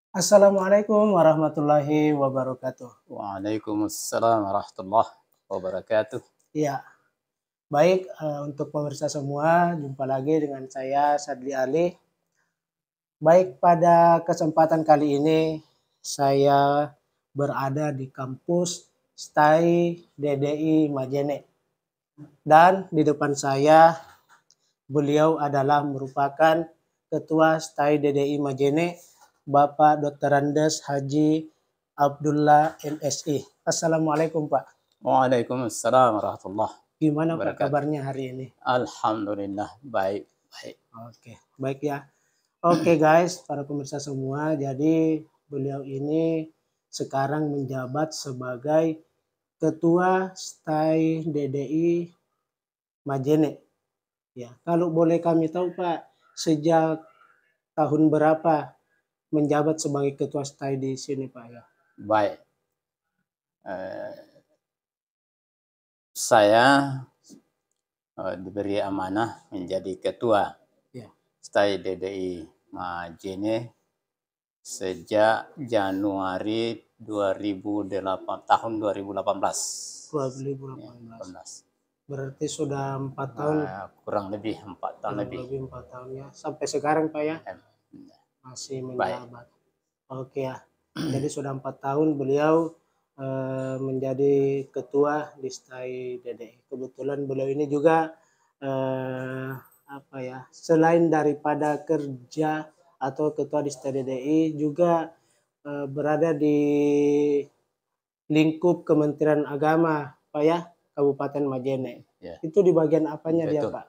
Assalamualaikum warahmatullahi wabarakatuh. Waalaikumsalam warahmatullahi wabarakatuh. Ya, baik, untuk pemirsa semua, jumpa lagi dengan saya Sadli Ali. Baik, pada kesempatan kali ini saya berada di kampus STAI DDI Majene dan di depan saya beliau adalah merupakan Ketua STAI DDI Majene, Bapak Dr. Andes Haji Abdullah MSI. Assalamualaikum Pak. Waalaikumsalam warahmatullahi Gimana Pak wabarakatuh. kabarnya hari ini? Alhamdulillah baik. Oke, baik ya. Oke guys, para pemirsa semua, jadi beliau ini sekarang menjabat sebagai Ketua STAI DDI Majene. Ya, kalau boleh kami tahu Pak, sejak tahun berapa menjabat sebagai Ketua STAI di sini Pak ya? Baik. Saya diberi amanah menjadi ketua Ya. STAI DDI Majene sejak Januari 2018. 2018. Berarti sudah 4 tahun. Kurang lebih 4 tahun lebih. 4 tahun ya. Sampai sekarang Pak ya? Masih menjabat. Oke ya. Jadi sudah 4 tahun beliau menjadi ketua di STAI DDI. Kebetulan beliau ini juga selain daripada kerja atau ketua di STAI DDI juga berada di lingkup Kementerian Agama Pak ya, Kabupaten Majene. Ya. Itu di bagian apanya dia Pak?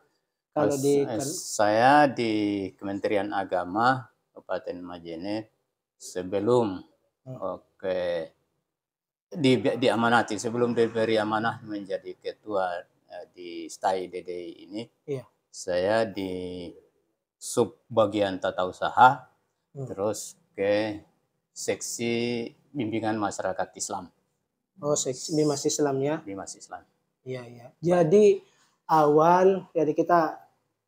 Kalau saya di Kementerian Agama Kabupaten Majene sebelum diamanati, sebelum diberi amanah menjadi ketua di STAI DDI ini, saya di sub bagian tata usaha, terus ke seksi bimbingan masyarakat Islam. Oh, seksi Bimas Islam ya? Bimas Islam. Iya, iya. Jadi jadi kita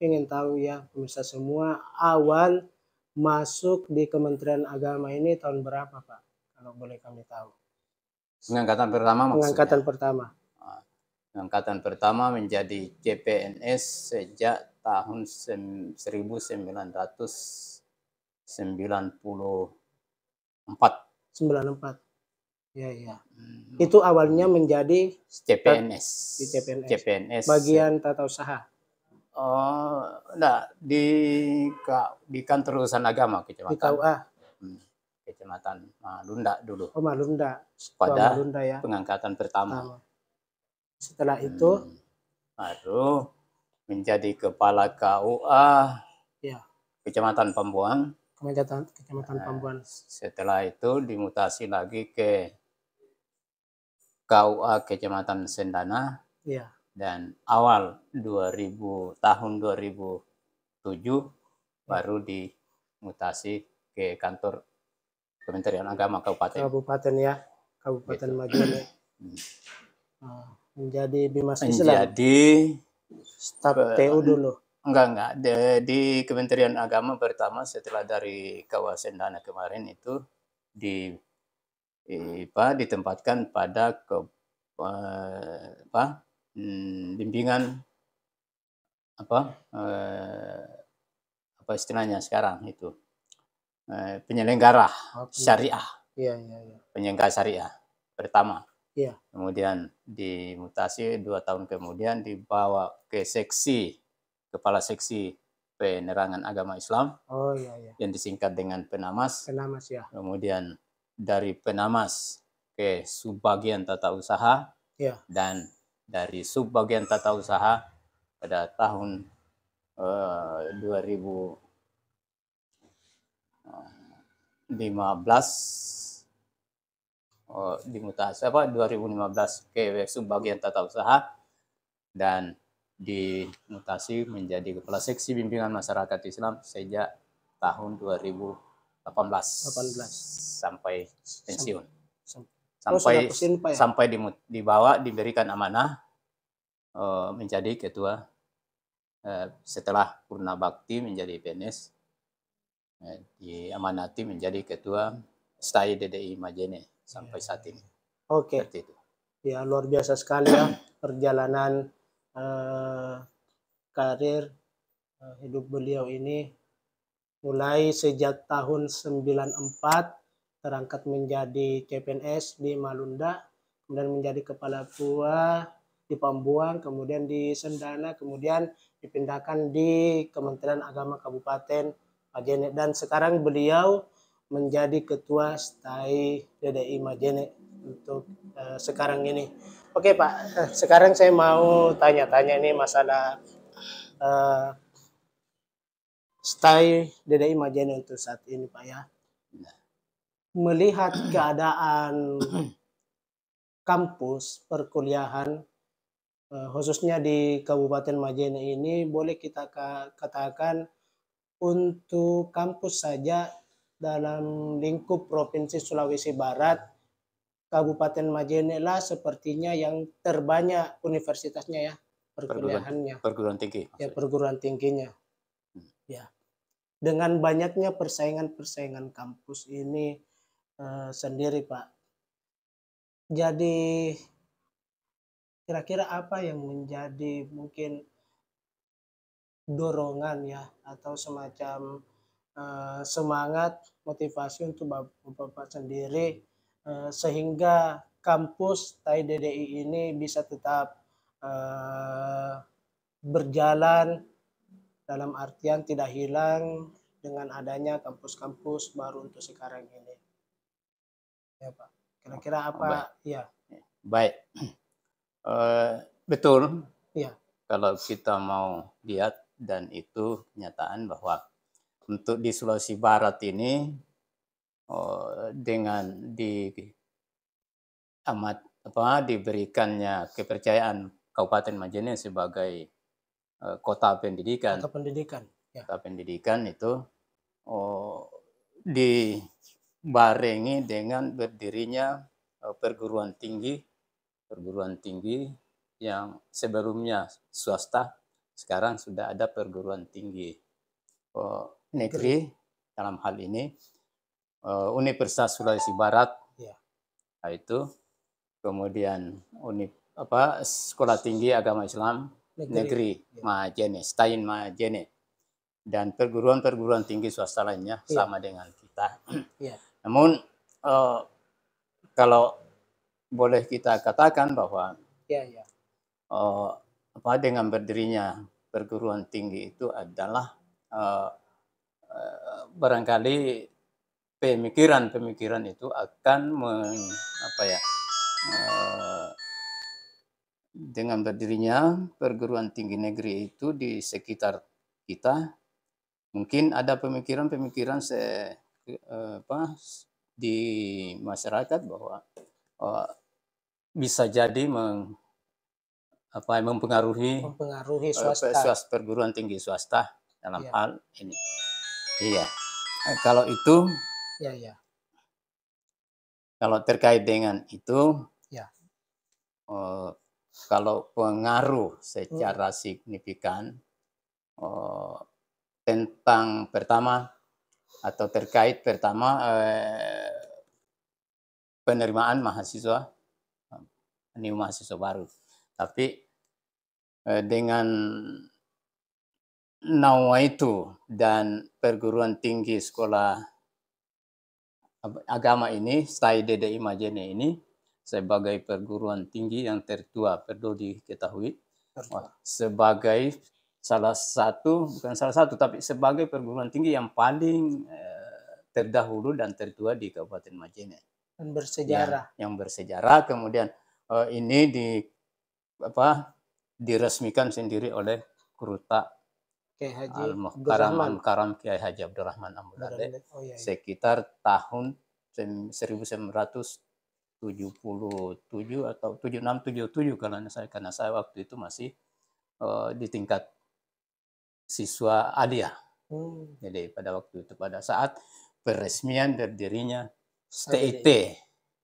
ingin tahu ya pemirsa semua, awal masuk di Kementerian Agama ini tahun berapa Pak? Kalau boleh kami tahu. Pengangkatan pertama maksudnya? Pengangkatan pertama. Pengangkatan pertama menjadi CPNS sejak tahun 1994. 94. Ya, ya. Itu awalnya menjadi CPNS. Di CPNS. Bagian tata usaha. Oh, enggak, di kantor urusan agama kecamatan. Di KUA. Kecamatan Malunda dulu. Oh, Malunda. Pada Malunda ya. pengangkatan pertama. Setelah itu baru menjadi kepala KUA ya. Kecamatan Pambuang. Kecamatan Pambuang. Setelah itu dimutasi lagi ke KUA Kecamatan Sendana. Ya. Dan awal tahun 2007 baru dimutasi ke kantor Kementerian Agama Kabupaten. Kabupaten ya, Kabupaten gitu. Majene. Menjadi Bimas Islam. Menjadi staf TU dulu. Enggak. Di Kementerian Agama pertama setelah dari KUA Sendana kemarin itu ditempatkan pada bimbingan apa istilahnya sekarang itu penyelenggara syariah. Iya. Penyelenggara syariah pertama. Iya. Kemudian dimutasi 2 tahun kemudian dibawa ke kepala seksi penerangan agama Islam. Oh iya. Yang disingkat dengan Penamas. Penamas ya. Kemudian dari Penamas ke subbagian tata usaha. Ya. Dan dari subbagian tata usaha pada tahun 2015 dimutasi 2015 ke subbagian tata usaha dan dimutasi menjadi kepala seksi bimbingan masyarakat Islam sejak tahun 2018 sampai pensiun. Sampai diberikan amanah menjadi ketua setelah purna bakti menjadi PNS diamanati menjadi ketua STAI DDI Majene sampai saat ini. Oke. Seperti itu. Ya, luar biasa sekali ya perjalanan karir hidup beliau ini, mulai sejak tahun 94 terangkat menjadi CPNS di Malunda, kemudian menjadi kepala tua di Pambuang, kemudian di Sendana, kemudian dipindahkan di Kementerian Agama Kabupaten Majene, dan sekarang beliau menjadi ketua STAI DDI Majene untuk sekarang ini. Oke Pak, sekarang saya mau tanya-tanya ini masalah STAI DDI Majene untuk saat ini Pak ya. Melihat keadaan kampus perkuliahan khususnya di Kabupaten Majene ini, boleh kita katakan untuk kampus saja dalam lingkup Provinsi Sulawesi Barat, Kabupaten Majene lah sepertinya yang terbanyak universitasnya ya, perkuliahannya. Perguruan tinggi. Ya, perguruan tingginya. Ya. Dengan banyaknya persaingan kampus ini sendiri Pak. Jadi kira-kira apa yang menjadi mungkin dorongan ya atau semacam semangat motivasi untuk Bapak sendiri sehingga kampus STAI DDI ini bisa tetap berjalan dalam artian tidak hilang dengan adanya kampus-kampus baru untuk sekarang ini. Ya Pak, kira-kira apa? Ya. Baik, betul. Ya. Kalau kita mau lihat, dan itu kenyataan bahwa untuk di Sulawesi Barat ini dengan diberikannya kepercayaan Kabupaten Majene sebagai kota pendidikan. Kota pendidikan. Ya. Kota pendidikan itu dibarengi dengan berdirinya perguruan tinggi yang sebelumnya swasta, sekarang sudah ada perguruan tinggi negeri. Dalam hal ini Universitas Sulawesi Barat, ya. Itu kemudian Sekolah Tinggi Agama Islam Negeri ya. Majene, STAI Majene, dan perguruan tinggi swasta lainnya ya. Sama dengan kita. Ya. Namun kalau boleh kita katakan bahwa ya. Dengan berdirinya perguruan tinggi itu adalah barangkali pemikiran itu akan dengan berdirinya perguruan tinggi negeri itu di sekitar kita, mungkin ada pemikiran di masyarakat bahwa bisa jadi mempengaruhi swasta, perguruan tinggi swasta dalam hal ini. Iya. Kalau itu, kalau terkait dengan itu, kalau pengaruh secara signifikan tentang terkait penerimaan mahasiswa baru. Tapi dengan nawaitu dan perguruan tinggi sekolah agama ini, STAI DDI Majene ini, sebagai perguruan tinggi yang tertua, perlu diketahui, sebagai sebagai perguruan tinggi yang paling terdahulu dan tertua di Kabupaten Majene. Dan bersejarah. Yang bersejarah, kemudian ini diresmikan sendiri oleh Kuruta Al-Mukarram Kiai Haji Abdurrahman Ambudade sekitar tahun 1977 atau 76-77 karena saya waktu itu masih di tingkat siswa aliyah. Jadi pada waktu itu, pada saat peresmian berdirinya STIT,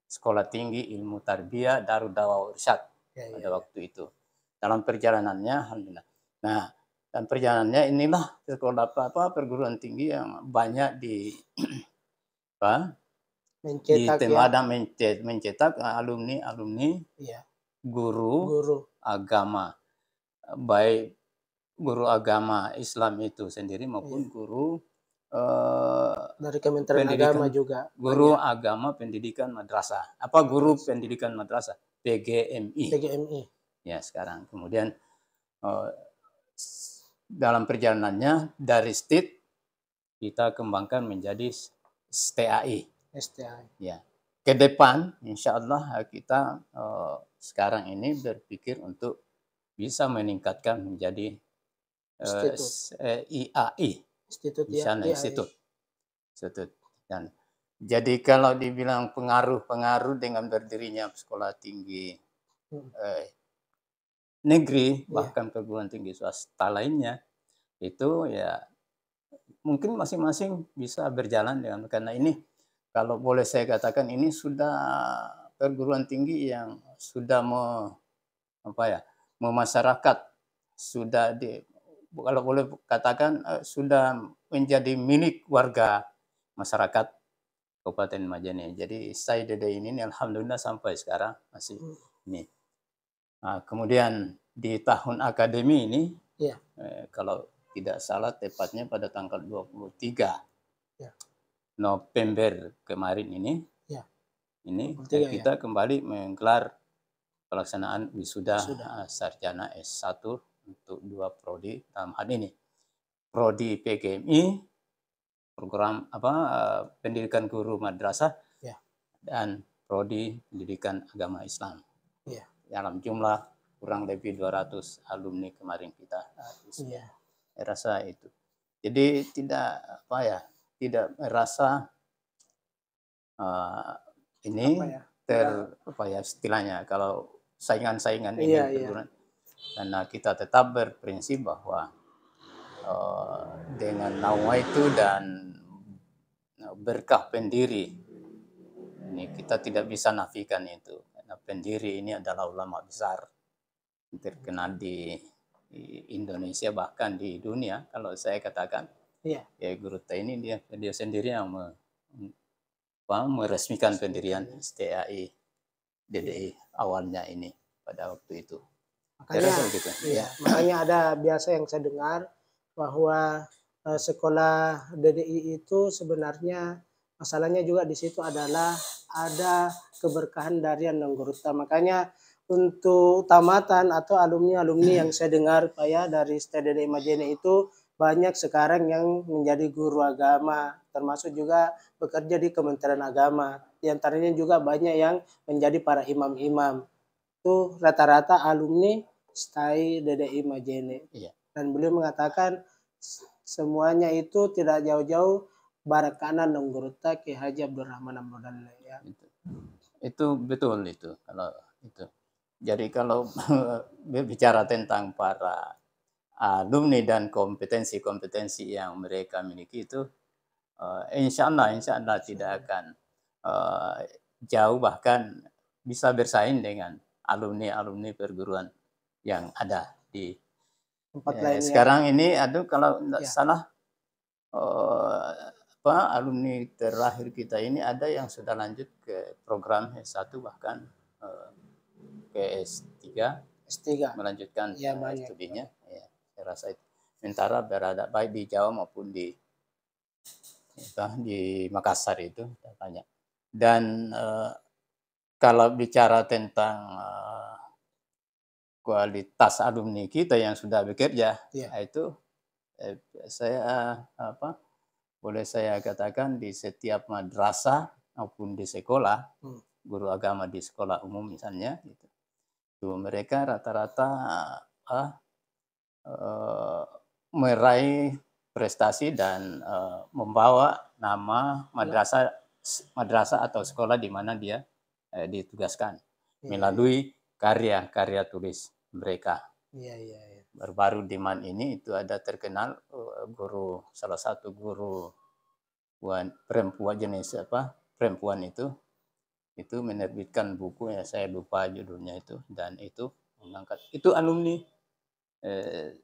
Sekolah Tinggi Ilmu Tarbiyah Darud Dawah Irsyad, pada waktu itu. Dalam perjalanannya, alhamdulillah. Nah, Dan perjalanannya inilah sekolah perguruan tinggi yang banyak di apa, di Mencetak ya, Temada mencetak alumni-alumni ya, guru guru. agama, baik guru agama Islam itu sendiri Iya. maupun guru eh, Dari Kementerian Agama pendidikan juga guru banyak. agama pendidikan madrasah. Apa guru pendidikan madrasah? PGMI. PGMI. Ya, sekarang. Kemudian eh, dalam perjalanannya dari STIT kita kembangkan menjadi STAI. STI. Ya. Ke depan insya Allah kita sekarang ini berpikir untuk bisa meningkatkan menjadi Institut. IAI. Institut Di ya, sana IAI. institut. Dan jadi kalau dibilang pengaruh dengan berdirinya sekolah tinggi negeri bahkan perguruan tinggi swasta lainnya itu ya mungkin masing-masing bisa berjalan dengan karena ini kalau boleh saya katakan ini sudah perguruan tinggi yang sudah memasyarakat sudah kalau boleh katakan sudah menjadi milik warga masyarakat Kabupaten Majene. Jadi saya Dede ini alhamdulillah sampai sekarang masih ini. Nah, kemudian di tahun akademi ini kalau tidak salah tepatnya pada tanggal 23 November kemarin ini kita kembali menggelar pelaksanaan wisuda sarjana S1 untuk 2 prodi dalam hal ini. Prodi PGMI program pendidikan guru madrasah dan prodi pendidikan agama Islam. Dalam jumlah kurang lebih 200 alumni kemarin kita. Saya rasa itu. Jadi tidak tidak merasa ini istilahnya kalau saingan-saingan ini karena kita tetap berprinsip bahwa dengan nawa itu dan berkah pendiri ini kita tidak bisa nafikan itu karena pendiri ini adalah ulama besar terkenal di Indonesia bahkan di dunia kalau saya katakan ya Guru ini dia sendiri yang meresmikan pendirian STAI DDI awalnya ini pada waktu itu. Makanya, makanya ada biasa yang saya dengar bahwa sekolah DDI itu sebenarnya masalahnya juga di situ adalah ada keberkahan dari anggota. Makanya untuk tamatan atau alumni-alumni yang saya dengar Pak ya dari STDDI Majene itu banyak sekarang yang menjadi guru agama, termasuk juga bekerja di Kementerian Agama. Di antaranya juga banyak yang menjadi para imam-imam. Itu rata-rata alumni STAI DDI Majene. Dan beliau mengatakan semuanya itu tidak jauh-jauh barakanan anggota Ki Haji Abdurrahman Amrodan ya. Itu betul itu kalau itu. Jadi kalau berbicara tentang para alumni dan kompetensi-kompetensi yang mereka miliki itu insya Allah tidak akan jauh bahkan bisa bersaing dengan alumni perguruan yang ada di tempat lain. Sekarang ini kalau tidak salah alumni terakhir kita ini ada yang sudah lanjut ke program S1 bahkan ke S3 melanjutkan studinya. Ya, saya rasa itu. Sementara berada baik di Jawa maupun di Makassar itu banyak. Dan kalau bicara tentang kualitas alumni kita yang sudah bekerja, itu saya boleh saya katakan di setiap madrasah maupun di sekolah, guru agama di sekolah umum misalnya, itu mereka rata-rata meraih prestasi dan membawa nama madrasah atau sekolah di mana dia ditugaskan melalui karya-karya tulis mereka. Baru-baru di Man ini itu ada terkenal salah satu guru perempuan jenis perempuan itu menerbitkan buku saya lupa judulnya itu dan itu mengangkat itu alumni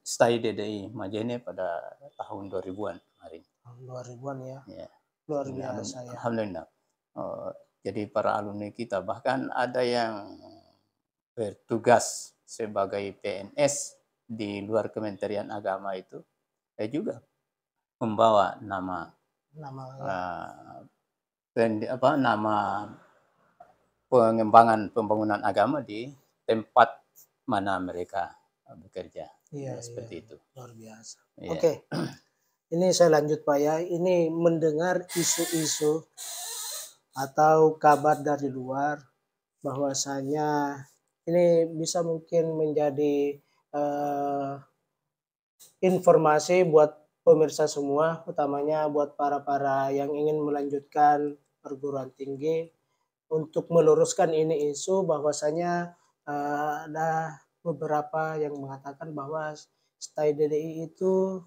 STAI DDI Majene pada tahun 2000-an kemarin. Tahun 2000-an ya. Ya. Luar biasa ya. Alhamdulillah. Jadi para alumni kita bahkan ada yang bertugas sebagai PNS di luar Kementerian Agama itu, juga membawa nama nama pengembangan pembangunan agama di tempat mana mereka bekerja. Iya, seperti itu. Luar biasa. Iya. Oke. Ini saya lanjut Pak ya. Ini mendengar isu-isu atau kabar dari luar bahwasanya ini bisa mungkin menjadi informasi buat pemirsa semua, utamanya buat para yang ingin melanjutkan perguruan tinggi, untuk meluruskan ini isu bahwasanya ada beberapa yang mengatakan bahwa STAI DDI itu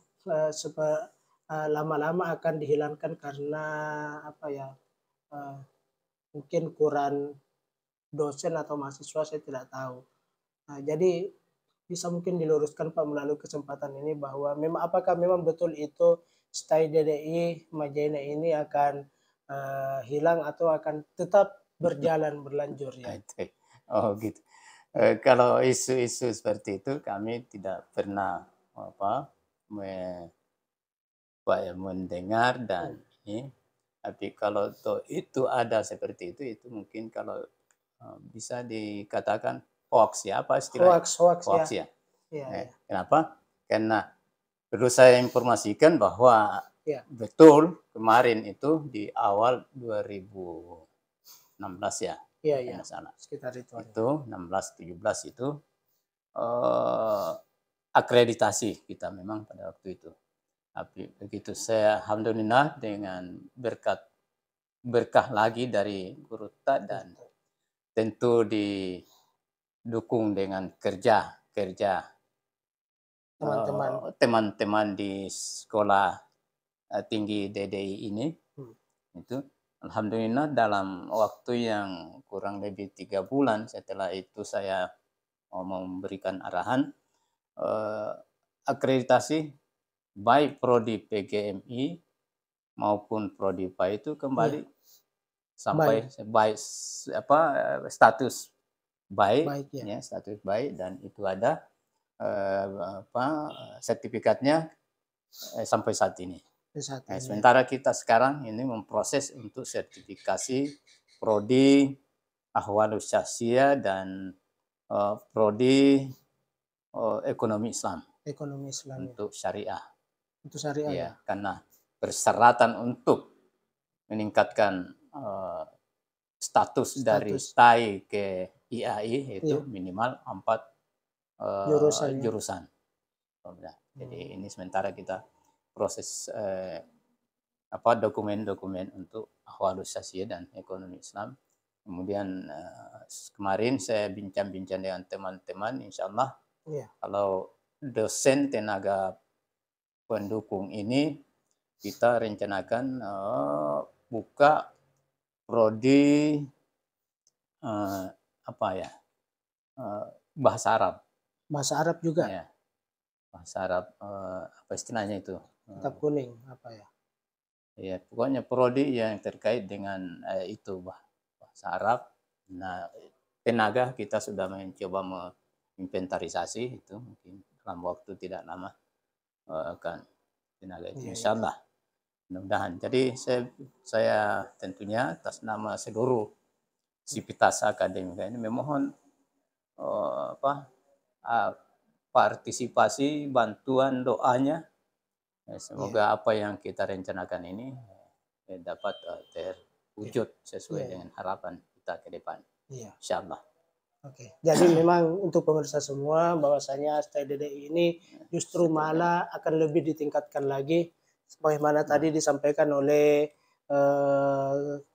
lama-lama akan dihilangkan karena mungkin kurang dosen atau mahasiswa, saya tidak tahu. Nah, jadi bisa mungkin diluruskan Pak melalui kesempatan ini bahwa apakah memang betul itu STAI DDI Majene ini akan hilang atau akan tetap berlanjur ya? Oh gitu. Kalau isu-isu seperti itu kami tidak pernah mendengar dan ini. Tapi kalau itu ada seperti itu mungkin kalau bisa dikatakan hoax ya, apa istilahnya? Hoax ya. Kenapa? Karena perlu saya informasikan bahwa betul kemarin itu di awal 2016 ya. Iya. Sekitar itu. Itu 16-17 itu akreditasi kita memang pada waktu itu. Tapi begitu saya alhamdulillah dengan berkah lagi dari Guru Ta dan tentu didukung dengan kerja teman-teman di sekolah tinggi DDI ini. Itu alhamdulillah dalam waktu yang kurang lebih 3 bulan setelah itu saya memberikan arahan akreditasi baik prodi PGMI maupun prodi PAI itu kembali sampai baik status baik ya, status baik, dan itu ada sertifikatnya sampai saat ini. Sementara kita sekarang ini memproses untuk sertifikasi prodi Ahwalus Syahsiyah dan prodi ekonomi Islam. Untuk syariah. Ya, karena persyaratan untuk meningkatkan status dari STAI ke IAI itu minimal 4 jurusan. Jadi ini sementara kita proses dokumen-dokumen untuk Ahwalus Syahsiyah dan ekonomi Islam. Kemudian kemarin saya bincang-bincang dengan teman-teman, insya Allah kalau dosen tenaga pendukung ini kita rencanakan buka prodi bahasa Arab. Bahasa Arab juga? Ya. Bahasa Arab, apa istilahnya itu? Kitab kuning, apa ya? Ya, pokoknya prodi yang terkait dengan itu bahasa Arab. Nah, tenaga kita sudah mencoba menginventarisasi itu, mungkin dalam waktu tidak lama akan tenaga itu, insya Allah. Mudah-mudahan. Jadi saya tentunya atas nama seluruh Sivitas Akademika ini memohon partisipasi, bantuan, doanya. Semoga apa yang kita rencanakan ini dapat terwujud sesuai dengan harapan kita ke depan. Insya Allah. Oke, jadi memang untuk pemirsa semua bahwasanya STAI DDI ini justru malah akan lebih ditingkatkan lagi, sebagaimana tadi disampaikan oleh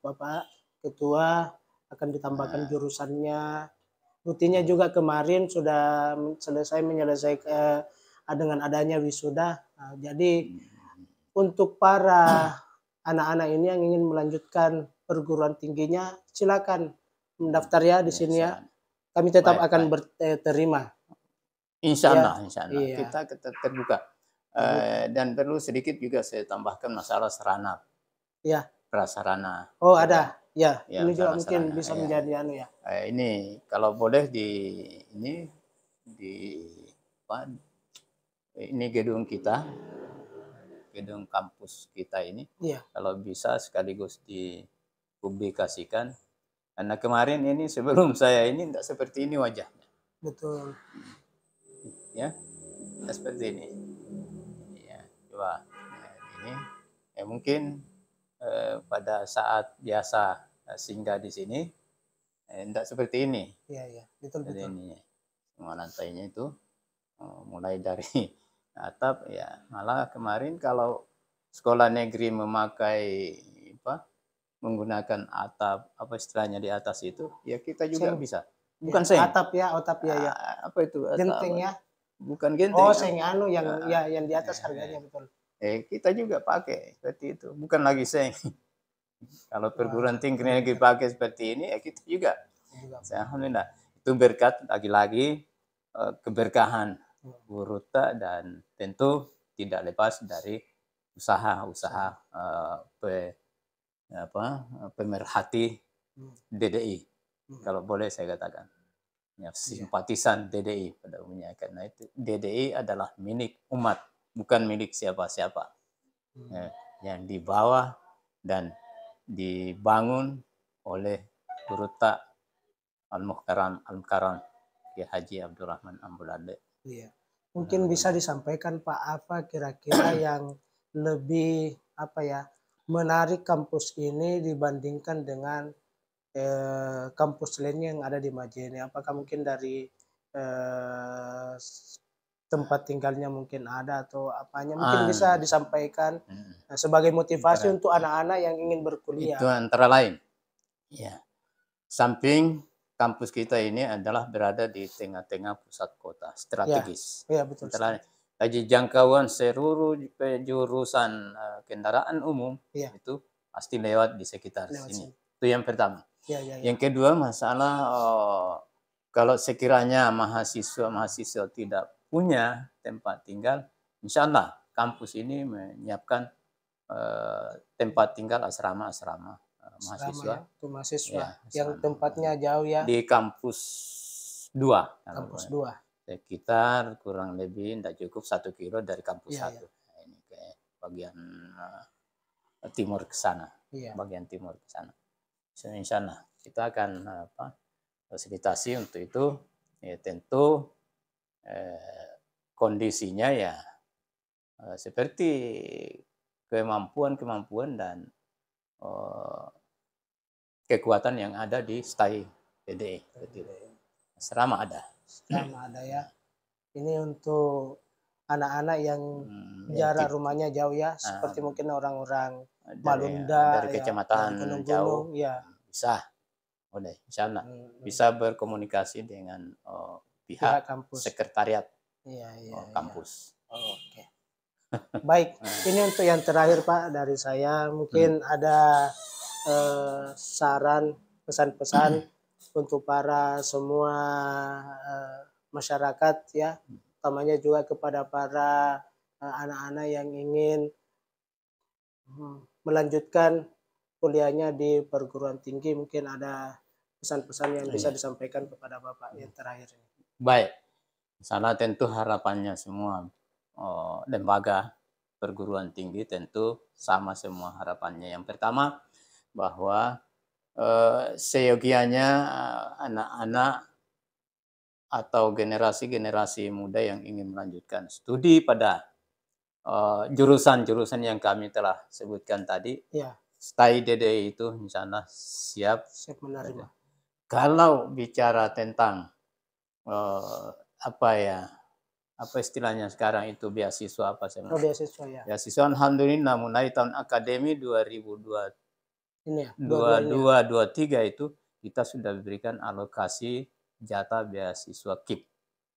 Bapak Ketua, akan ditambahkan jurusannya. Buktinya juga kemarin sudah menyelesaikan dengan adanya wisuda. Nah, jadi untuk para anak-anak ini yang ingin melanjutkan perguruan tingginya, silakan mendaftar ya di sini ya. Kami tetap akan terima. Insya Ya, Allah, insya Allah. iya. Kita terbuka. Dan perlu sedikit juga saya tambahkan masalah sarana, Ya. prasarana. Oh, Ya, ada. Ya, ya ini juga masalah mungkin sarana. bisa Ya. menjadi anu ya. Ini kalau boleh ini di apa, ini gedung kita, gedung kampus kita ini, Iya, kalau bisa sekaligus dipublikasikan. Karena kemarin ini sebelum saya ini tidak seperti ini wajahnya, betul. ya, tidak seperti ini. Ya, coba ini, mungkin pada saat biasa singgah di sini, tidak seperti ini. Iya, iya, betul Jadi betul. ini semua lantainya itu mulai dari atap ya, malah kemarin kalau sekolah negeri memakai apa, menggunakan atap apa istilahnya di atas itu, ya kita juga Seng. bisa. Ya, Bukan seng. atap ya, ya. Apa itu? Genteng ya. Bukan Oh, genteng. seng anu yang ya yang di atas harganya betul. Kita juga pakai seperti itu. Bukan lagi seng. Kalau perguruan tinggi betul, negeri pakai seperti ini, ya kita juga. Alhamdulillah. Itu berkat lagi-lagi keberkahan guru dan tentu tidak lepas dari usaha-usaha pemerhati DDI. Kalau boleh saya katakan, ya, simpatisan DDI pada umumnya, karena itu DDI adalah milik umat, bukan milik siapa-siapa. Yang dibawa dan dibangun oleh Guru Al-Muhtaram Al-Karam Ki Haji Abdurrahman Ambulade. Iya. Mungkin bisa disampaikan Pak, apa kira-kira yang lebih apa ya menarik kampus ini dibandingkan dengan kampus lainnya yang ada di Majene? Apakah mungkin dari tempat tinggalnya mungkin ada atau apanya? Mungkin bisa disampaikan sebagai motivasi untuk anak-anak yang ingin berkuliah. Itu antara lain. Ya. Samping kampus kita ini adalah berada di tengah-tengah pusat kota, strategis. Ya, betul. Jadi jangkauan seluruh jurusan kendaraan umum itu pasti lewat di sekitar sini. Itu yang pertama. Yang kedua, masalah kalau sekiranya mahasiswa tidak punya tempat tinggal, insya Allah kampus ini menyiapkan tempat tinggal asrama-asrama mahasiswa. Ya, mahasiswa yang tempatnya jauh ya. Di kampus 2. Kampus 2. Sekitar kurang lebih tidak cukup 1 kilo dari kampus 1. Nah, ini ke bagian timur ke sana. Bagian timur ke sana. Insya Allah kita akan fasilitasi untuk itu. Ya, tentu kondisinya ya seperti kemampuan dan kekuatan yang ada di STAI DDI. Asrama ada. Asrama ada ya. Ini untuk anak-anak yang jarak rumahnya jauh ya, seperti mungkin orang-orang Malunda dari kecamatan jauh, ya. Bisa, boleh, insya Allah bisa berkomunikasi dengan pihak kampus, sekretariat kampus. Oke. Baik, ini untuk yang terakhir Pak dari saya, mungkin ada saran, pesan-pesan untuk para semua masyarakat ya, utamanya juga kepada para anak-anak yang ingin melanjutkan kuliahnya di perguruan tinggi. Mungkin ada pesan-pesan yang bisa disampaikan kepada Bapak yang terakhir ini. Baik, sana tentu harapannya semua lembaga perguruan tinggi tentu sama semua harapannya. Yang pertama, bahwa seyogianya anak-anak atau generasi-generasi muda yang ingin melanjutkan studi pada jurusan-jurusan yang kami telah sebutkan tadi, STAI DDI itu insya Allah siap menerima. Kalau bicara tentang apa istilahnya sekarang itu beasiswa apa sih? Beasiswa ya. Beasiswa alhamdulillah mulai tahun akademi 2022 ini ya, 22-23 itu kita sudah diberikan alokasi jatah beasiswa KIP.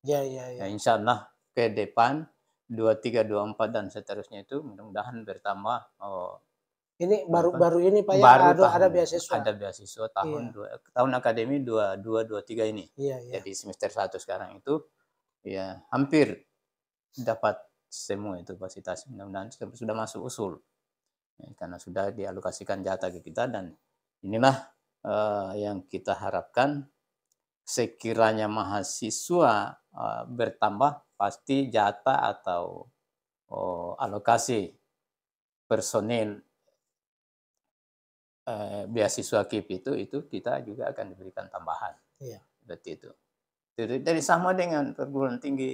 Ya. Insya Allah ke depan 23-24 dan seterusnya itu mudah-mudahan bertambah. Ini baru ini Pak ya, ada beasiswa. Ada beasiswa tahun akademi 22-23 ini. Iya. Jadi semester 1 sekarang itu ya hampir dapat semua itu fasilitas, mudah-mudahan sudah masuk usul. Ya, karena sudah dialokasikan jatah ke kita, dan inilah yang kita harapkan. Sekiranya mahasiswa bertambah, pasti jatah atau alokasi personil beasiswa KIP itu kita juga akan diberikan tambahan. Iya. Seperti itu. Dari sama dengan perguruan tinggi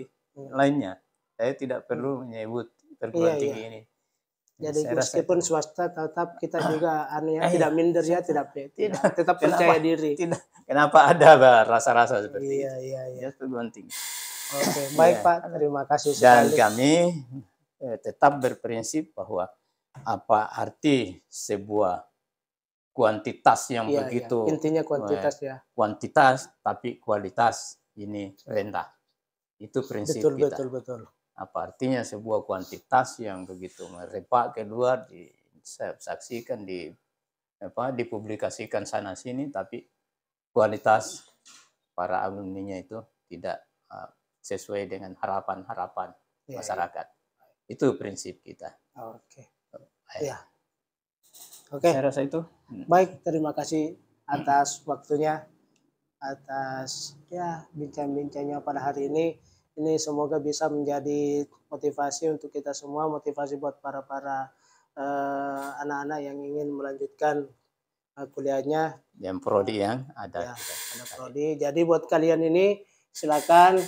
lainnya. Saya tidak perlu menyebut perguruan tinggi ini. Jadi Saya meskipun swasta tetap kita juga tidak minder ya, tetap kenapa, percaya diri. Kenapa ada rasa-rasa seperti itu? Iya. Perguruan tinggi. Oke, baik Pak, terima kasih sekali. Dan kami tetap berprinsip bahwa apa arti sebuah kuantitas yang begitu, intinya kuantitas ya. Kuantitas tapi kualitas ini rendah. Itu prinsip kita. Betul. Apa artinya sebuah kuantitas yang begitu merebak keluar, disaksikan, dipublikasikan sana sini, tapi kualitas para alumninya itu tidak sesuai dengan harapan-harapan masyarakat. Itu prinsip kita. Oke. Saya rasa itu. Baik, terima kasih atas waktunya, atas bincang-bincangnya pada hari ini. Ini semoga bisa menjadi motivasi untuk kita semua, motivasi buat para anak-anak yang ingin melanjutkan kuliahnya. Yang prodi yang ada. Ada prodi. Jadi buat kalian ini silakan,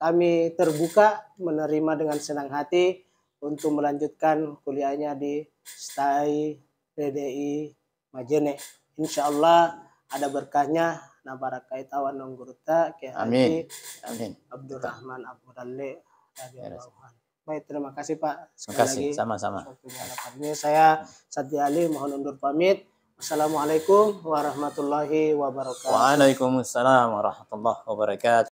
kami terbuka menerima dengan senang hati untuk melanjutkan kuliahnya di STAI PDI Majene. Insya Allah ada berkahnya. Nabarakai tawan nongguruta ke Haji Abdurrahman Abdulalle. Baik, terima kasih Pak. Terima kasih, sama-sama. Saya Satya Ali mohon undur pamit. Wassalamualaikum warahmatullahi wabarakatuh. Waalaikumsalam warahmatullahi wabarakatuh.